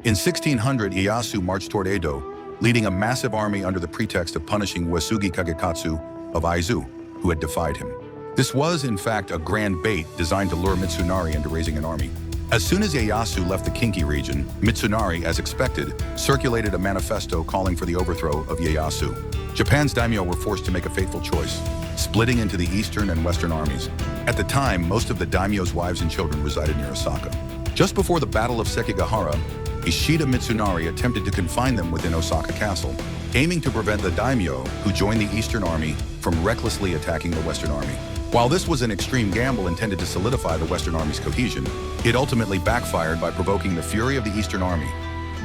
In 1600, Ieyasu marched toward Edo, leading a massive army under the pretext of punishing Uesugi Kagekatsu of Aizu, who had defied him. This was, in fact, a grand bait designed to lure Mitsunari into raising an army. As soon as Ieyasu left the Kinki region, Mitsunari, as expected, circulated a manifesto calling for the overthrow of Ieyasu. Japan's daimyo were forced to make a fateful choice, splitting into the eastern and western armies. At the time, most of the daimyo's wives and children resided near Osaka. Just before the Battle of Sekigahara, Ishida Mitsunari attempted to confine them within Osaka Castle, aiming to prevent the daimyo, who joined the Eastern Army, from recklessly attacking the Western Army. While this was an extreme gamble intended to solidify the Western Army's cohesion, it ultimately backfired by provoking the fury of the Eastern Army,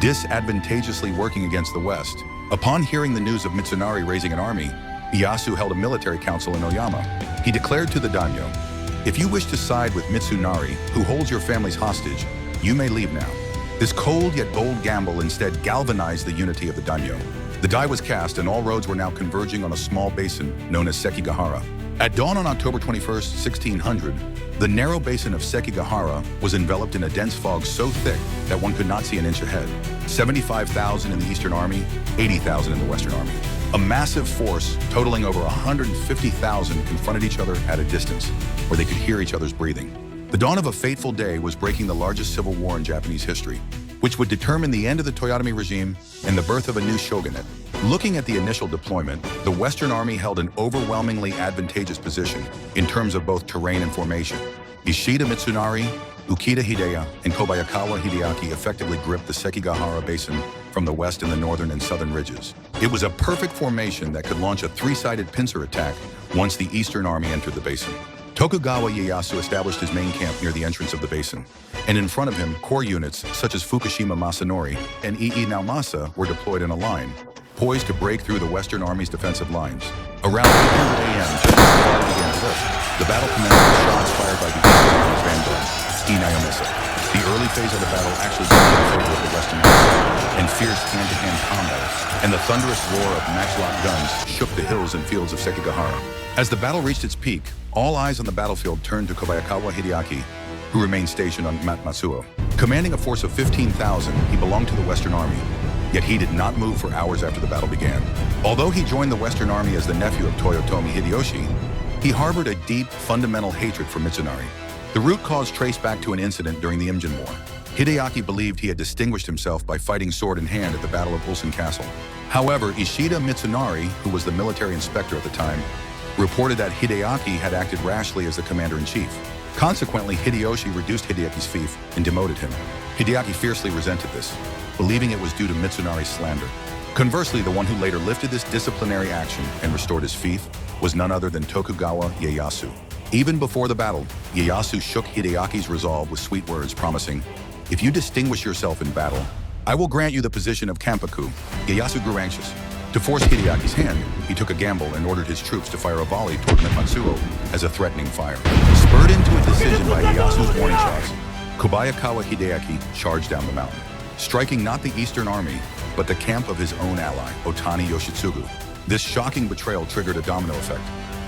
disadvantageously working against the West. Upon hearing the news of Mitsunari raising an army, Ieyasu held a military council in Oyama. He declared to the daimyo, "If you wish to side with Mitsunari, who holds your families hostage, you may leave now." This cold yet bold gamble instead galvanized the unity of the daimyo. The die was cast and all roads were now converging on a small basin known as Sekigahara. At dawn on October 21st, 1600, the narrow basin of Sekigahara was enveloped in a dense fog so thick that one could not see an inch ahead. 75,000 in the Eastern Army, 80,000 in the Western Army. A massive force totaling over 150,000 confronted each other at a distance, where they could hear each other's breathing. The dawn of a fateful day was breaking the largest civil war in Japanese history, which would determine the end of the Toyotomi regime and the birth of a new shogunate. Looking at the initial deployment, the Western Army held an overwhelmingly advantageous position in terms of both terrain and formation. Ishida Mitsunari, Ukeda Hideya, and Kobayakawa Hideaki effectively gripped the Sekigahara Basin from the west and the northern and southern ridges. It was a perfect formation that could launch a three-sided pincer attack once the Eastern Army entered the basin. Tokugawa Ieyasu established his main camp near the entrance of the basin, and in front of him, core units such as Fukushima Masanori and Ii Naomasa were deployed in a line, poised to break through the Western Army's defensive lines. Around 800 a.m., just as the battle began to lift, the battle commenced with shots fired by the Eastern Army's vanguard, Ii Naomasa. The early phase of the battle actually began in favor of the Western Army, and fierce hand-to-hand combat and the thunderous roar of matchlock guns shook the hills and fields of Sekigahara. As the battle reached its peak, all eyes on the battlefield turned to Kobayakawa Hideaki, who remained stationed on Matsuo. Commanding a force of 15,000, he belonged to the Western Army, yet he did not move for hours after the battle began. Although he joined the Western Army as the nephew of Toyotomi Hideyoshi, he harbored a deep, fundamental hatred for Mitsunari. The root cause traced back to an incident during the Imjin War. Hideaki believed he had distinguished himself by fighting sword in hand at the Battle of Ulsan Castle. However, Ishida Mitsunari, who was the military inspector at the time, reported that Hideaki had acted rashly as the commander-in-chief. Consequently, Hideyoshi reduced Hideaki's fief and demoted him. Hideaki fiercely resented this, believing it was due to Mitsunari's slander. Conversely, the one who later lifted this disciplinary action and restored his fief was none other than Tokugawa Ieyasu. Even before the battle, Ieyasu shook Hideaki's resolve with sweet words, promising, "If you distinguish yourself in battle, I will grant you the position of Kanpaku." Ieyasu grew anxious. To force Hideaki's hand, he took a gamble and ordered his troops to fire a volley toward Matsuo as a threatening fire. Spurred into a decision by Ieyasu's warning shots, Kobayakawa Hideaki charged down the mountain, striking not the Eastern Army, but the camp of his own ally, Otani Yoshitsugu. This shocking betrayal triggered a domino effect,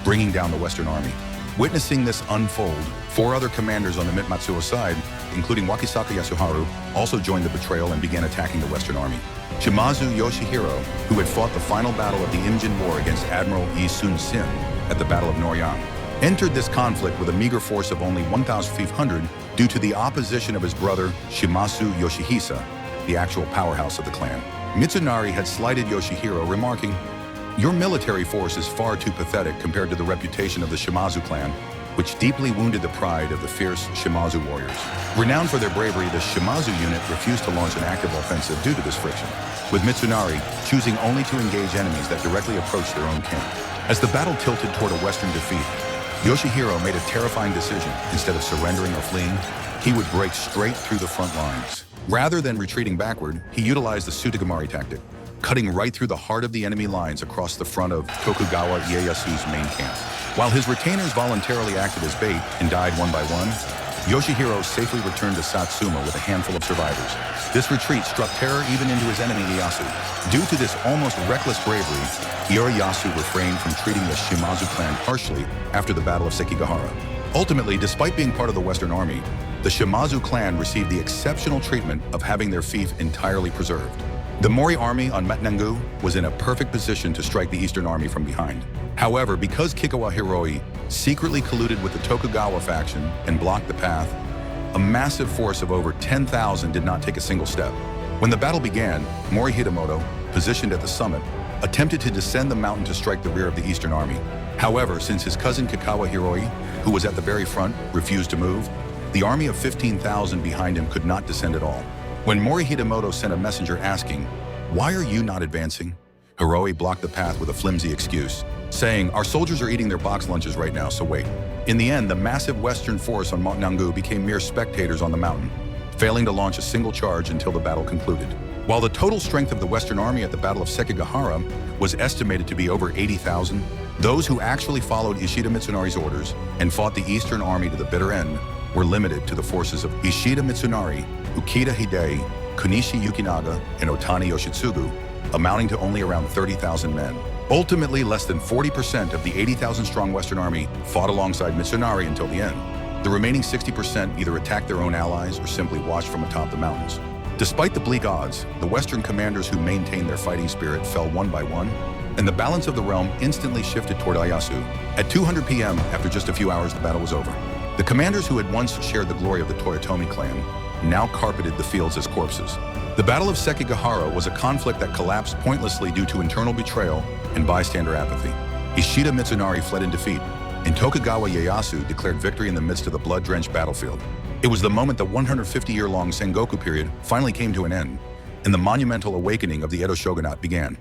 bringing down the Western Army. Witnessing this unfold, 4 other commanders on the Matsuo side, including Wakisaka Yasuharu, also joined the betrayal and began attacking the Western Army. Shimazu Yoshihiro, who had fought the final battle of the Imjin War against Admiral Yi Sun-sin at the Battle of Noryang, entered this conflict with a meager force of only 1,500 due to the opposition of his brother Shimazu Yoshihisa, the actual powerhouse of the clan. Mitsunari had slighted Yoshihiro, remarking, "Your military force is far too pathetic compared to the reputation of the Shimazu clan," which deeply wounded the pride of the fierce Shimazu warriors. Renowned for their bravery, the Shimazu unit refused to launch an active offensive due to this friction, with Mitsunari choosing only to engage enemies that directly approached their own camp. As the battle tilted toward a Western defeat, Yoshihiro made a terrifying decision. Instead of surrendering or fleeing, he would break straight through the front lines. Rather than retreating backward, he utilized the Tsutogamari tactic, cutting right through the heart of the enemy lines across the front of Tokugawa Ieyasu's main camp. While his retainers voluntarily acted as bait and died one by one, Yoshihiro safely returned to Satsuma with a handful of survivors. This retreat struck terror even into his enemy Ieyasu. Due to this almost reckless bravery, Ieyasu refrained from treating the Shimazu clan harshly after the Battle of Sekigahara. Ultimately, despite being part of the Western Army, the Shimazu clan received the exceptional treatment of having their fief entirely preserved. The Mori army on Matnangu was in a perfect position to strike the Eastern Army from behind. However, because Kikkawa Hiroi secretly colluded with the Tokugawa faction and blocked the path, a massive force of over 10,000 did not take a single step. When the battle began, Mori Hidemoto, positioned at the summit, attempted to descend the mountain to strike the rear of the Eastern Army. However, since his cousin Kikkawa Hiroi, who was at the very front, refused to move, the army of 15,000 behind him could not descend at all. When Mori Hidemoto sent a messenger asking, "Why are you not advancing?" Hiroi blocked the path with a flimsy excuse, saying, "Our soldiers are eating their box lunches right now, so wait." In the end, the massive Western force on Matnangu became mere spectators on the mountain, failing to launch a single charge until the battle concluded. While the total strength of the Western Army at the Battle of Sekigahara was estimated to be over 80,000, those who actually followed Ishida Mitsunari's orders and fought the Eastern Army to the bitter end were limited to the forces of Ishida Mitsunari, Ukeda Hidei, Kunishi Yukinaga, and Otani Yoshitsugu, amounting to only around 30,000 men. Ultimately, less than 40% of the 80,000-strong Western Army fought alongside Mitsunari until the end. The remaining 60% either attacked their own allies or simply watched from atop the mountains. Despite the bleak odds, the Western commanders who maintained their fighting spirit fell one by one, and the balance of the realm instantly shifted toward Ieyasu. At 200 p.m., after just a few hours, the battle was over. The commanders who had once shared the glory of the Toyotomi clan now carpeted the fields as corpses. The Battle of Sekigahara was a conflict that collapsed pointlessly due to internal betrayal and bystander apathy. Ishida Mitsunari fled in defeat, and Tokugawa Ieyasu declared victory in the midst of the blood-drenched battlefield. It was the moment the 150-year-long Sengoku period finally came to an end, and the monumental awakening of the Edo shogunate began.